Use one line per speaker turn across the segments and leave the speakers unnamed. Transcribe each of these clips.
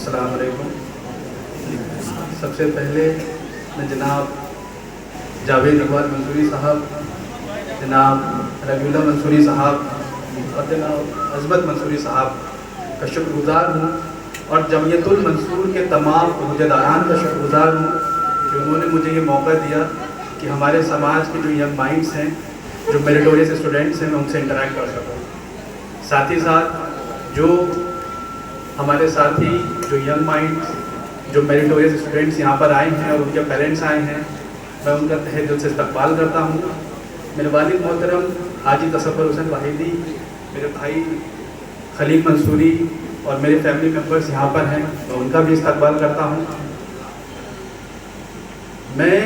अस्सलाम वालेकुम। सबसे पहले मैं जनाब जावेद इकबाल मंसूरी साहब, जनाब रबीउल्लाह मंसूरी साहब और जनाब अज़मत मंसूरी साहब का शुक्रगुज़ार हूँ और जमीयतुल मंसूर के तमाम अहदेदारान का शुक्रगुज़ार हूँ कि उन्होंने मुझे ये मौका दिया कि हमारे समाज के जो यंग माइंड्स हैं, जो मेरिटोरियस स्टूडेंट्स हैं, मैं उनसे इंटरेक्ट कर सकूँ। साथ ही साथ जो हमारे साथी जो यंग माइंड्स, जो मेरिटोरियस स्टूडेंट्स यहाँ पर आए हैं और उनके पेरेंट्स आए हैं, मैं उनका तहे दिल से इस्तकबाल करता हूँ। मेरे वालिद मोहतरम हाजी तसव्वुर हुसैन वाहिदी, मेरे भाई खलील मंसूरी और मेरे फैमिली मेम्बर्स यहाँ पर हैं, मैं उनका भी इस्तकबाल करता हूँ। मैं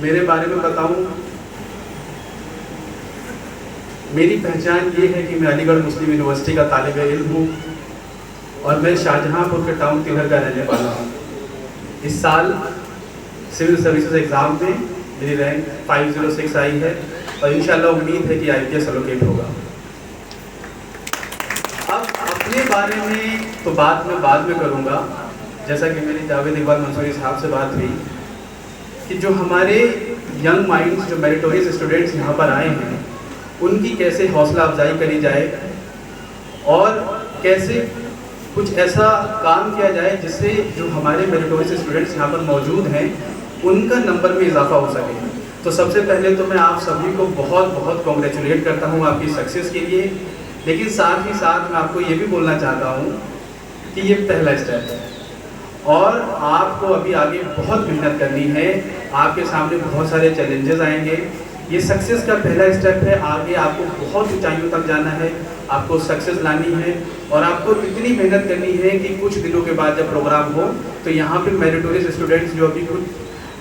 मेरे बारे में बताऊँ, मेरी पहचान ये है कि मैं अलीगढ़ मुस्लिम यूनिवर्सिटी का तालिब इल्म हूँ और मैं शाहजहाँपुर के टाउन तिलहर का रहने वाला हूँ। इस साल सिविल सर्विसेज एग्ज़ाम में मेरी रैंक 506 आई है और इंशाल्लाह उम्मीद है कि IPS एलोकेट होगा। अब अपने बारे में तो बात मैं बाद में करूँगा, जैसा कि मेरी जावेद इकबाल मंसूरी साहब से बात हुई कि जो हमारे यंग माइंड्स, जो मेरिटोरियस स्टूडेंट्स यहाँ पर आए हैं, उनकी कैसे हौसला अफजाई करी जाए और कैसे कुछ ऐसा काम किया जाए जिससे जो हमारे मेरिटोरियस स्टूडेंट्स यहाँ पर मौजूद हैं उनका नंबर में इजाफा हो सके। तो सबसे पहले तो मैं आप सभी को बहुत बहुत कॉन्ग्रेचुलेट करता हूँ आपकी सक्सेस के लिए, लेकिन साथ ही साथ मैं आपको ये भी बोलना चाहता हूँ कि ये पहला स्टेप है और आपको अभी आगे बहुत मेहनत करनी है। आपके सामने बहुत सारे चैलेंजेस आएंगे। ये सक्सेस का पहला स्टेप है। आगे आपको बहुत ऊंचाइयों तक जाना है, आपको सक्सेस लानी है और आपको इतनी मेहनत करनी है कि कुछ दिनों के बाद जब प्रोग्राम हो तो यहाँ पे मेरिटोरियस स्टूडेंट्स जो अभी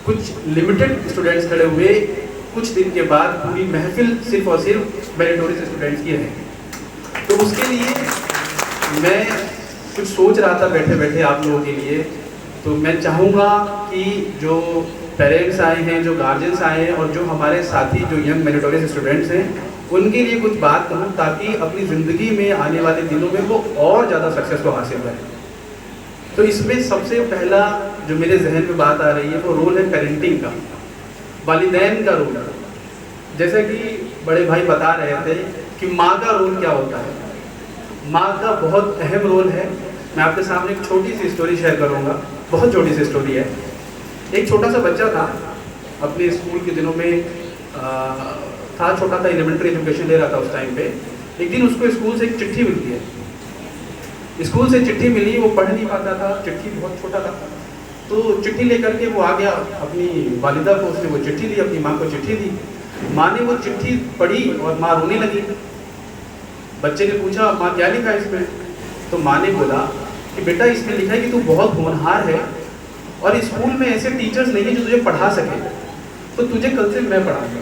कुछ लिमिटेड स्टूडेंट्स खड़े हुए, कुछ दिन के बाद पूरी महफिल सिर्फ और सिर्फ मेरिटोरियस स्टूडेंट्स की रहेगी। तो उसके लिए मैं कुछ सोच रहा था बैठे बैठे आप लोगों के लिए। तो मैं चाहूँगा कि जो पेरेंट्स आए हैं, जो गार्जियंस आए हैं और जो हमारे साथी जो यंग मेरिटोरियस स्टूडेंट्स हैं, उनके लिए कुछ बात कहूँ ताकि अपनी ज़िंदगी में आने वाले दिनों में वो और ज़्यादा सक्सेस को हासिल करें। तो इसमें सबसे पहला जो मेरे जहन में बात आ रही है वो रोल है पेरेंटिंग का, वालिदैन का रोल। जैसे कि बड़े भाई बता रहे थे कि माँ का रोल क्या होता है। माँ का बहुत अहम रोल है। मैं आपके सामने एक छोटी सी स्टोरी शेयर करूँगा, बहुत छोटी सी स्टोरी है। एक छोटा सा बच्चा था, अपने स्कूल के दिनों में था, छोटा था, एलिमेंट्री एजुकेशन ले रहा था उस टाइम पे। एक दिन उसको स्कूल से एक चिट्ठी मिलती है। स्कूल से चिट्ठी मिली, वो पढ़ नहीं पाता था, चिट्ठी बहुत छोटा था, तो चिट्ठी लेकर के वो आ गया अपनी वालिदा को, उसने वो चिट्ठी दी, अपनी माँ को चिट्ठी दी। माँ ने वो चिट्ठी पढ़ी और माँ रोने लगी। बच्चे ने पूछा, माँ क्या लिखा है इसमें? तो माँ ने बोला कि बेटा इसमें लिखा है कि तू बहुत होनहार है और स्कूल में ऐसे टीचर्स नहीं है जो तुझे पढ़ा सके, तो तुझे कल से मैं पढ़ाऊंगा।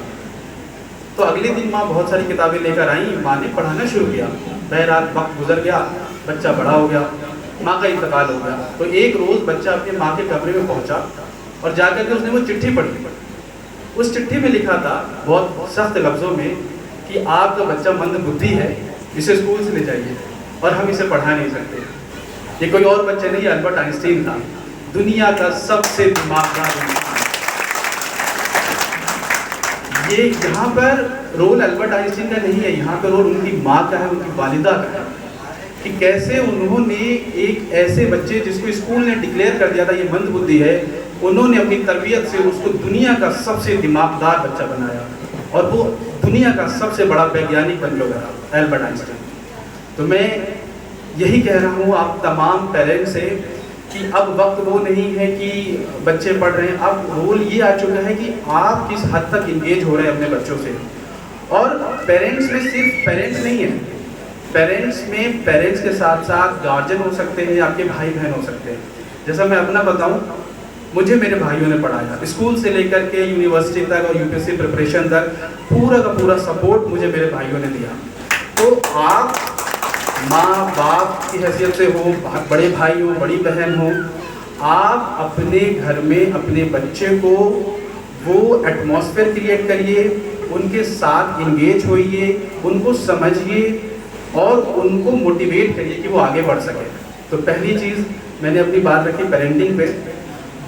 तो अगले दिन माँ बहुत सारी किताबें लेकर आई, माँ ने पढ़ाना शुरू किया। बहरहाल वक्त गुजर गया, बच्चा बड़ा हो गया, माँ का इंतकाल हो गया। तो एक रोज़ बच्चा अपने माँ के कमरे में पहुँचा और जाकर के उसने वो चिट्ठी पढ़ी। उस चिट्ठी में लिखा था बहुत सख्त लफ्ज़ों में कि आपका बच्चा मंद बुद्धि है, इसे स्कूल से ले जाइए और हम इसे पढ़ा नहीं सकते। ये कोई और बच्चा नहीं, अल्बर्ट आइंस्टीन था, दुनिया का सबसे दिमागदार इंसान। ये यहाँ पर रोल अल्बर्ट आइंस्टीन का नहीं है, यहाँ पर रोल उनकी माँ का है, उनकी वालिदा का है कि कैसे उन्होंने एक ऐसे बच्चे जिसको स्कूल ने डिक्लेयर कर दिया था ये मंद बुद्धि है, उन्होंने अपनी तरबियत से उसको दुनिया का सबसे दिमागदार बच्चा बनाया और वो दुनिया का सबसे बड़ा वैज्ञानिक बन गया अल्बर्ट आइंस्टीन। तो मैं यही कह रहा हूँ आप तमाम पेरेंट्स से कि अब वक्त वो नहीं है कि बच्चे पढ़ रहे हैं, अब रोल ये आ चुका है कि आप किस हद तक इंगेज हो रहे हैं अपने बच्चों से। और पेरेंट्स में सिर्फ पेरेंट्स नहीं है, पेरेंट्स में पेरेंट्स के साथ साथ गार्जियन हो सकते हैं, आपके भाई बहन हो सकते हैं। जैसा मैं अपना बताऊं, मुझे मेरे भाइयों ने पढ़ाया, स्कूल से लेकर के यूनिवर्सिटी तक और UPSC प्रिपरेशन तक पूरा का पूरा सपोर्ट मुझे मेरे भाइयों ने दिया। तो आप माँ बाप की हैसियत से हो, बड़े भाई हो, बड़ी बहन हो, आप अपने घर में अपने बच्चे को वो एटमॉस्फेयर क्रिएट करिए, उनके साथ इंगेज होइए, उनको समझिए और उनको मोटिवेट करिए कि वो आगे बढ़ सके। तो पहली चीज़ मैंने अपनी बात रखी पेरेंटिंग पे।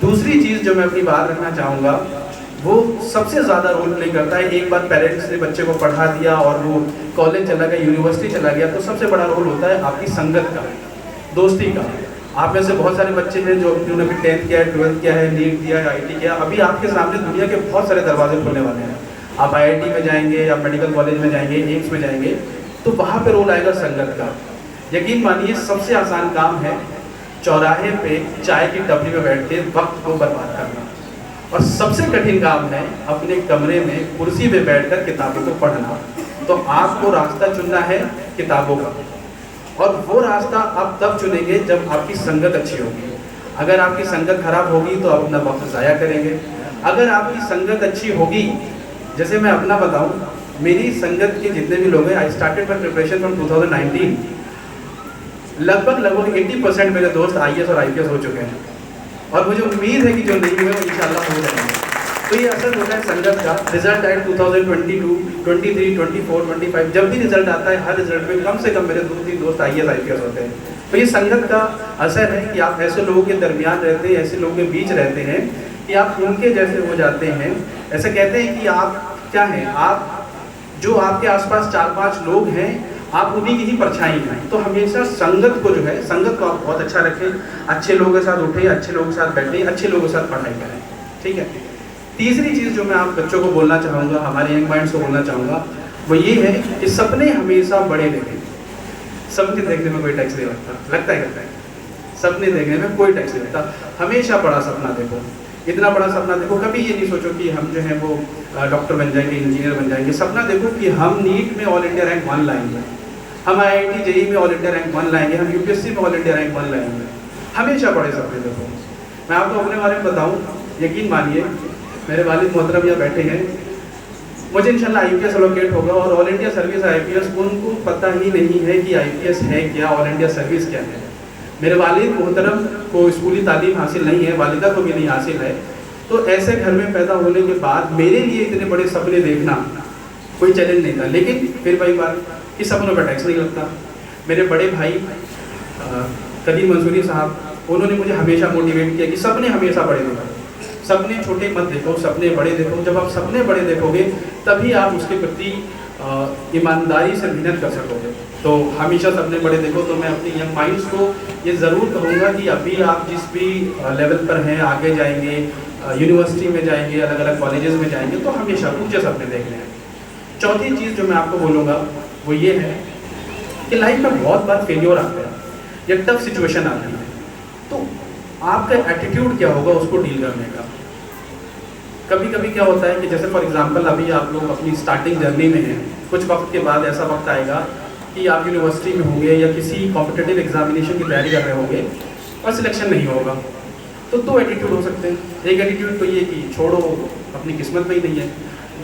दूसरी चीज़ जो मैं अपनी बात रखना चाहूँगा वो सबसे ज़्यादा रोल प्ले करता है। एक बार पेरेंट्स ने बच्चे को पढ़ा दिया और वो कॉलेज चला गया, यूनिवर्सिटी चला गया, तो सबसे बड़ा रोल होता है आपकी संगत का, दोस्ती का। आप में से बहुत सारे बच्चे हैं जो जिन्होंने भी 10th किया है, 12th किया है, नीट दिया है, IIT किया, अभी आपके सामने दुनिया के बहुत सारे दरवाजे खुलने वाले हैं। आप IIT में जाएंगे, आप मेडिकल कॉलेज में जाएंगे, एम्स में जाएंगे, तो वहाँ पे रोल आएगा संगत का। यकीन मानिए सबसे आसान काम है चौराहे पे चाय की टपरी में बैठ के वक्त को बर्बाद करना, और सबसे कठिन काम है अपने कमरे में कुर्सी पे बैठकर किताबों को पढ़ना। तो आपको रास्ता चुनना है किताबों का, और वो रास्ता आप तब चुनेंगे जब आपकी संगत अच्छी होगी। अगर आपकी संगत खराब होगी तो आप अपना वक्त ज़ाया करेंगे। अगर आपकी संगत अच्छी होगी, जैसे मैं अपना बताऊं, मेरी संगत के जितने भी लोग हैं, I started my preparation from 2019, लगभग 80% मेरे दोस्त IAS और IPS हो चुके हैं, और मुझे उम्मीद है कि जो नहीं हुए वो इंशाल्लाह हो जाएंगे। तो ये असर होता है संगत का। रिजल्ट आए 2022, 23, 24, 25, जब भी रिजल्ट आता है हर रिजल्ट में कम से कम मेरे 2-3 दोस्त IAS IPS होते हैं। तो ये संगत का असर है कि आप ऐसे लोगों के दरमियान रहते हैं, ऐसे लोगों के बीच रहते हैं कि आप उनके जैसे हो जाते हैं। ऐसे कहते हैं कि आप क्या हैं, आप जो आपके आसपास 4-5 लोग हैं, आप उन्हीं की ही परछाई हैं। तो हमेशा संगत को जो है, संगत को आप बहुत अच्छा रखें, अच्छे लोगों के साथ उठें, अच्छे लोगों के साथ बैठें, अच्छे लोगों के साथ पढ़ाई करें, ठीक है। तीसरी चीज़ जो मैं आप बच्चों को बोलना चाहूँगा, हमारे यंग माइंड्स को बोलना चाहूँगा, वो ये है कि सपने हमेशा बड़े देखें। सपने देखने में कोई टैक्स नहीं लगता है। सपने देखने में कोई टैक्स नहीं लगता। हमेशा बड़ा सपना देखो, इतना बड़ा सपना देखो। कभी ये नहीं सोचो कि हम जो है वो डॉक्टर बन जाएंगे, इंजीनियर बन जाएंगे। सपना देखो कि हम नीट में ऑल इंडिया रैंक 1 लाएंगे, हम IIT JEE में ऑल इंडिया रैंक 1 लाएंगे, हम UPSC में ऑल इंडिया रैंक 1 लाएंगे। हमेशा बड़े सपने देखो। मैं आपको अपने बारे में बताऊँ, यकीन मानिए मेरे वालिद मोहतरम यहाँ बैठे हैं, मुझे इंशाल्लाह IPS एलोकेट होगा, और ऑल इंडिया सर्विस IPS उनको पता ही नहीं है कि IPS है क्या, ऑल इंडिया सर्विस क्या है। मेरे वालिद मोहतरम को स्कूली तालीम हासिल नहीं है, वालिदा को भी नहीं हासिल है। तो ऐसे घर में पैदा होने के बाद मेरे लिए इतने बड़े सपने देखना कोई चैलेंज नहीं था। लेकिन फिर वही बात कि सपनों पर टैक्स नहीं लगता। मेरे बड़े भाई कदीम मंसूरी साहब, उन्होंने मुझे हमेशा मोटिवेट किया कि सपने हमेशा बड़े देखो, सपने छोटे मत देखो, सपने बड़े देखो। जब आप सपने बड़े देखोगे तभी आप उसके प्रति ईमानदारी से मेहनत कर सकोगे। तो हमेशा सपने बड़े देखो। तो मैं अपने यंग माइंड्स को ये ज़रूर कहूँगा कि अभी आप जिस भी लेवल पर हैं, आगे जाएंगे, यूनिवर्सिटी में जाएंगे, अलग अलग कॉलेजेस में जाएंगे, तो हमेशा ऊँचे सपने देखने हैं। चौथी चीज़ जो मैं आपको बोलूँगा वो ये है कि लाइफ में बहुत बार फेलियर आता है या टफ सिचुएशन आती है, तो आपका एटीट्यूड क्या होगा उसको डील करने का। कभी कभी क्या होता है कि जैसे फॉर एग्जांपल अभी आप लोग अपनी स्टार्टिंग जर्नी में हैं, कुछ वक्त के बाद ऐसा वक्त आएगा कि आप यूनिवर्सिटी में होंगे या किसी कॉम्पिटिटिव एग्जामिनेशन की तैयारी कर रहे होंगे और सिलेक्शन नहीं होगा। तो 2 एटीट्यूड हो सकते हैं। एक एटीट्यूड तो ये कि छोड़ो, अपनी किस्मत में ही नहीं है।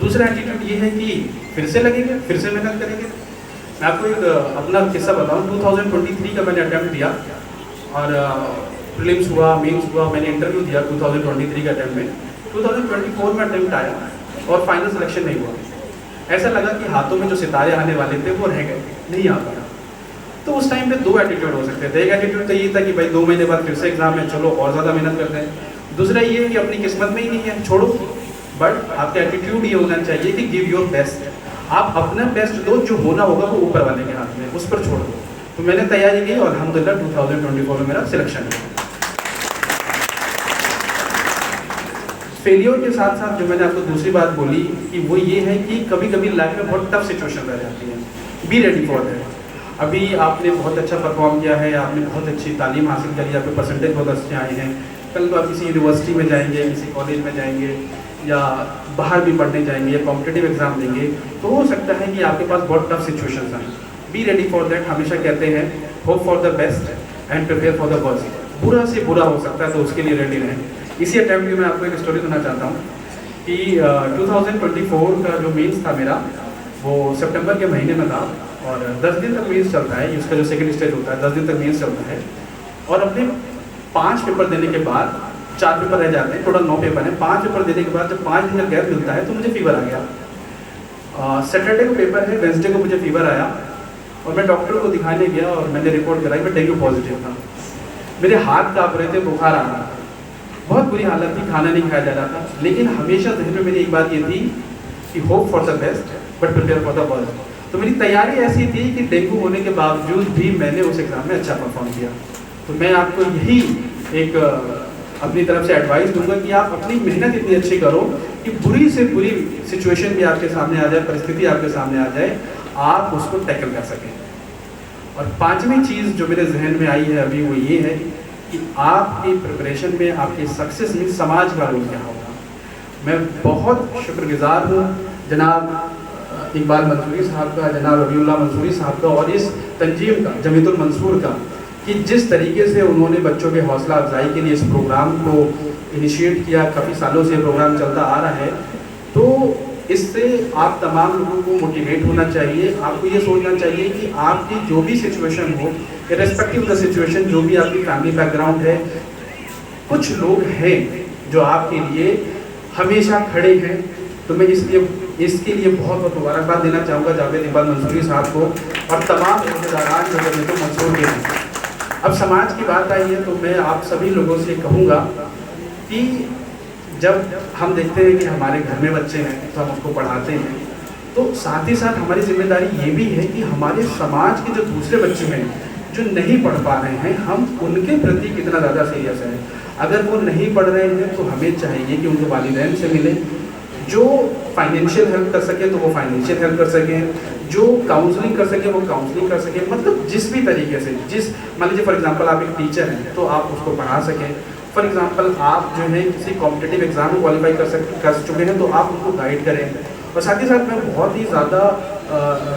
दूसरा एटीट्यूड ये है कि फिर से लगेंगे, फिर से मेहनत करेंगे। मैं आपको एक अपना किस्सा बताऊँ। 2023 का मैंने अटैम्प्ट दिया और प्रीलिम्स हुआ, मेंस हुआ, मैंने इंटरव्यू दिया 2023 के अटैम्प्ट में। 2024 में अटैम्प्ट आया और फाइनल सिलेक्शन नहीं हुआ। ऐसा लगा कि हाथों में जो सितारे आने वाले थे वो रह गए, नहीं आ पाया। तो उस टाइम पे 2 एटीट्यूड हो सकते थे। एक एटीट्यूड तो ये था कि भाई 2 महीने बाद फिर से एग्जाम है, चलो और ज़्यादा मेहनत करते हैं। दूसरा ये है कि अपनी किस्मत में ही नहीं है, छोड़ो। बट आपका एटीट्यूड ये होना चाहिए कि गिव योर बेस्ट। आप अपना बेस्ट दो, जो होना होगा वो ऊपर वाले के हाथ में, उस पर छोड़ दो। तो मैंने तैयारी की और अल्हम्दुलिल्लाह 2024 में मेरा सिलेक्शन हुआ। फेलियर के साथ साथ जो मैंने आपको दूसरी बात बोली कि वो ये है कि कभी कभी लाइफ में बहुत टफ सिचुएशन रह जाती है। Be ready for that. अभी आपने बहुत अच्छा परफॉर्म किया है, आपने बहुत अच्छी तालीम हासिल करी, आपके परसेंटेज बहुत अच्छे आए हैं, कल तो आप किसी यूनिवर्सिटी में जाएंगे, किसी कॉलेज में जाएंगे या बाहर भी पढ़ने जाएंगे या कॉम्पिटिटिव एग्जाम देंगे, तो हो सकता है कि आपके पास बहुत टफ सिचुएशंस आए। Be ready for that. हमेशा कहते हैं hope for the best and prepare for the worst. बुरा से बुरा हो सकता है तो उसके लिए रेडी रहें। इसी अटैम्प्ट में मैं आपको एक स्टोरी सुनाना चाहता हूँ कि 2024 का जो मेंस था मेरा, वो सितंबर के महीने में था और 10 दिन तक मेंस चलता है। उसका जो सेकंड स्टेज होता है 10 दिन तक मेंस चलता है। और अपने 5 पेपर देने के बाद 4 पेपर रह जाते हैं, टोटल 9 पेपर हैं। 5 पेपर देने के बाद जब 5 दिन का गैप मिलता है तो मुझे फीवर आ गया। सैटरडे को पेपर है, वेंसडे को मुझे फीवर आया और मैं डॉक्टर को दिखाने गया और मैंने रिपोर्ट कराई, मैं डेंगू पॉजिटिव था। मेरे हाथ काँप रहे थे, बुखार आ रहा था, बहुत बुरी हालत थी, खाना नहीं खाया जा रहा था। लेकिन हमेशा जहन में मेरी एक बात ये थी कि hope for the best but prepare for the worst. तो मेरी तैयारी ऐसी थी कि डेंगू होने के बावजूद भी मैंने उस एग्ज़ाम में अच्छा परफॉर्म किया। तो मैं आपको यही एक अपनी तरफ से एडवाइस दूंगा कि आप अपनी मेहनत इतनी अच्छी करो कि बुरी से बुरी सिचुएशन भी आपके सामने आ जाए, परिस्थिति आपके सामने आ जाए, आप उसको टैकल कर सकें। और पांचवी चीज़ जो मेरे जहन में आई है अभी वो ये है कि आपकी प्रिपरेशन में, आपकी सक्सेस में समाज का रोल क्या होगा। मैं बहुत शुक्रगुजार हूँ जनाब इकबाल मंसूरी साहब का, जनाब रबीउल्लाह मंसूरी साहब का और इस तंजीम का, जमीतुल मंसूर का, कि जिस तरीके से उन्होंने बच्चों के हौसला अफजाई के लिए इस प्रोग्राम को इनिशिएट किया। काफ़ी सालों से ये प्रोग्राम चलता आ रहा है। तो इससे आप तमाम लोगों को मोटिवेट होना चाहिए। आपको ये सोचना चाहिए कि आपकी जो भी सिचुएशन हो, इर्रेस्पेक्टिव ऑफ द सिचुएशन, जो भी आपकी फैमिली बैकग्राउंड है, कुछ लोग हैं जो आपके लिए हमेशा खड़े हैं। तो मैं इसके लिए बहुत बहुत मुबारकबाद देना चाहूँगा जावेद इकबाल मंसूरी साहब को और तमाम रिश्तेदारान जो जमीतुल मंसूर के हैं। अब समाज की बात आई है तो मैं आप सभी लोगों से कहूँगा कि जब हम देखते हैं कि हमारे घर में बच्चे हैं तो हम उसको पढ़ाते हैं, तो साथ ही साथ हमारी जिम्मेदारी ये भी है कि हमारे समाज के जो दूसरे बच्चे हैं जो नहीं पढ़ पा रहे हैं, हम उनके प्रति कितना ज़्यादा सीरियस है। अगर वो नहीं पढ़ रहे हैं तो हमें चाहिए कि उनके वालिदैन से मिलें, जो फाइनेंशियल हेल्प कर सके तो वो फाइनेंशियल हेल्प कर सकें, जो काउंसलिंग कर सके वो काउंसलिंग कर सके। मतलब जिस भी तरीके से, मान लीजिए फॉर एग्जांपल आप एक टीचर हैं तो आप उसको पढ़ा सकें। फॉर एग्जांपल आप जो है किसी कॉम्पिटिटिव एग्जाम में क्वालिफाई कर चुके हैं तो आप उनको गाइड करें। और साथ ही साथ मैं बहुत ही ज़्यादा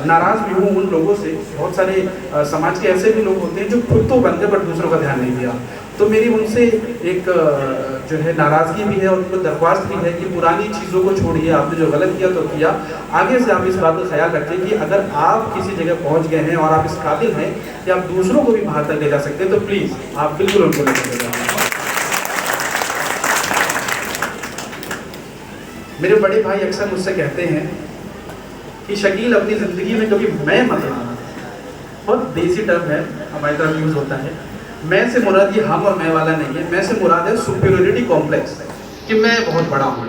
नाराज़ भी हूँ उन लोगों से। बहुत सारे समाज के ऐसे भी लोग होते हैं जो खुद तो बन गए बट दूसरों का ध्यान नहीं दिया। तो मेरी उनसे एक जो है नाराज़गी भी है और उनको दरख्वास्त भी है कि पुरानी चीज़ों को छोड़िए। आपने जो गलत किया तो किया, आगे से आप इस बात का ख्याल रखिए कि अगर आप किसी जगह पहुंच गए हैं और आप इस काबिल हैं कि आप दूसरों को भी बाहर तक ले जा सकते हैं तो प्लीज़ आप बिल्कुल उनको लेकर जाएं। मेरे बड़े भाई अक्सर मुझसे कहते हैं कि शकील अपनी ज़िंदगी में कभी मैं मत आना। बहुत देसी टर्म है, हमारी तरफ यूज़ होता है। मैं से मुराद ये हम और मैं वाला नहीं है। मैं से मुराद है सुपीरियरिटी कॉम्प्लेक्स, कि मैं बहुत बड़ा हूँ,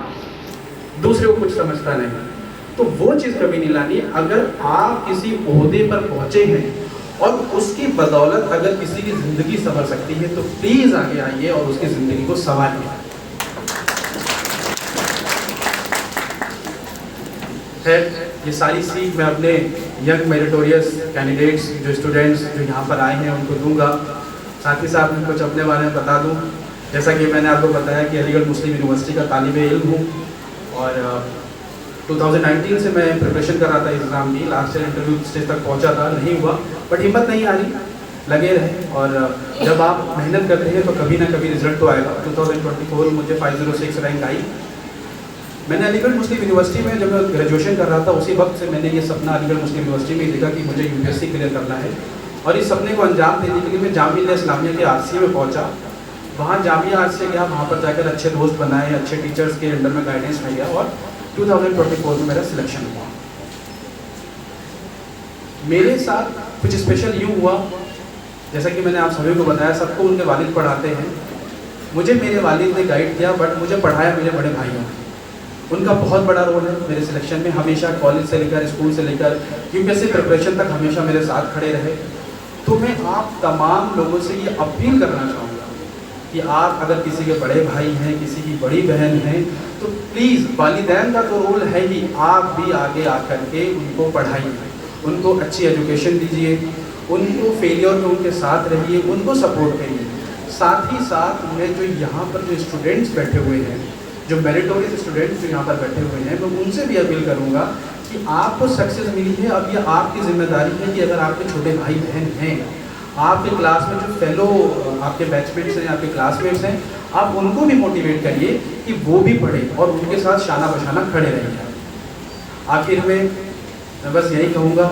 दूसरे को कुछ समझता नहीं। तो वो चीज़ कभी नहीं लानी। अगर आप किसी ओहदे पर पहुँचे हैं और उसकी बदौलत अगर किसी की ज़िंदगी संवर सकती है तो प्लीज़ आगे आइए और उसकी ज़िंदगी को संवारिए। है ये सारी सीख मैं अपने यंग मेरिटोरियस कैंडिडेट्स, जो स्टूडेंट्स जो यहाँ पर आए हैं उनको दूंगा। साथ ही साथ मैं कुछ अपने बारे में बता दूं। जैसा कि मैंने आपको बताया कि अलीगढ़ मुस्लिम यूनिवर्सिटी का तालिबे इल्म हूँ और 2019 से मैं प्रिपरेशन कर रहा था एग्ज़ाम की। लास्ट ईयर इंटरव्यू स्टेज तक पहुँचा था, नहीं हुआ, बट हिम्मत नहीं आ रही, लगे रहे। और जब आप मेहनत करते हैं तो कभी ना कभी रिजल्ट तो आएगा। 2024 मुझे 506 रैंक आई। मैंने अलीगढ़ मुस्लिम यूनिवर्सिटी में जब मैं ग्रेजुएशन कर रहा था उसी वक्त से मैंने ये सपना अलीगढ़ मुस्लिम यूनिवर्सिटी में देखा कि मुझे यूपीएससी क्लियर करना है। और इस सपने को अंजाम देने के लिए मैं जामिया इस्लामिया के आरसी में पहुंचा। वहाँ जामिया आरसी गया, वहाँ पर जाकर अच्छे दोस्त बनाए, अच्छे टीचर्स के अंडर में गाइडेंस में गया और 2024 में मेरा सिलेक्शन हुआ। मेरे साथ कुछ स्पेशल यूँ हुआ, जैसा कि मैंने आप सभी को बताया, सबको उनके वालिद पढ़ाते हैं। मुझे मेरे वालिद ने गाइड किया बट मुझे पढ़ाया मेरे बड़े भाइयों ने। उनका बहुत बड़ा रोल है मेरे सिलेक्शन में। हमेशा कॉलेज से लेकर, स्कूल से लेकर यूपीएससी प्रिपरेशन तक हमेशा मेरे साथ खड़े रहे। तो मैं आप तमाम लोगों से ये अपील करना चाहूँगा कि आप अगर किसी के बड़े भाई हैं, किसी की बड़ी बहन हैं, तो प्लीज़ वालिदैन का तो रोल है ही, आप भी आगे आकर के उनको पढ़ाइए, उनको अच्छी एजुकेशन दीजिए, उनको फेलियर में उनके साथ रहिए, उनको सपोर्ट करिए। साथ ही साथ मैं जो यहाँ पर जो स्टूडेंट्स बैठे हुए हैं, जो मेरिटोरियस स्टूडेंट्स जो यहाँ पर बैठे हुए हैं, मैं उनसे भी अपील करूँगा कि आपको सक्सेस मिली है, अब ये आपकी जिम्मेदारी है कि अगर आपके छोटे भाई बहन हैं, आपके क्लास में जो फेलो आपके बैचमेट्स हैं, आपके क्लासमेट्स हैं, आप उनको भी मोटिवेट करिए कि वो भी पढ़ें और उनके साथ शाना बशाना खड़े रहिए। आखिर में मैं बस यही कहूँगा,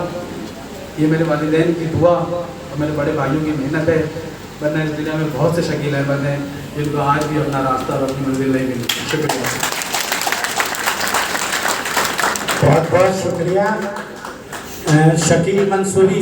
ये मेरे वालिदैन की दुआ और मेरे बड़े भाइयों की मेहनत है, वरना इस दुनिया में बहुत से शकील अहमद हैं जिनको आज भी अपना रास्ता और अपनी मंजिल नहीं मिली। शुक्रिया,
बहुत बहुत शुक्रिया शकील मंसूरी साहब।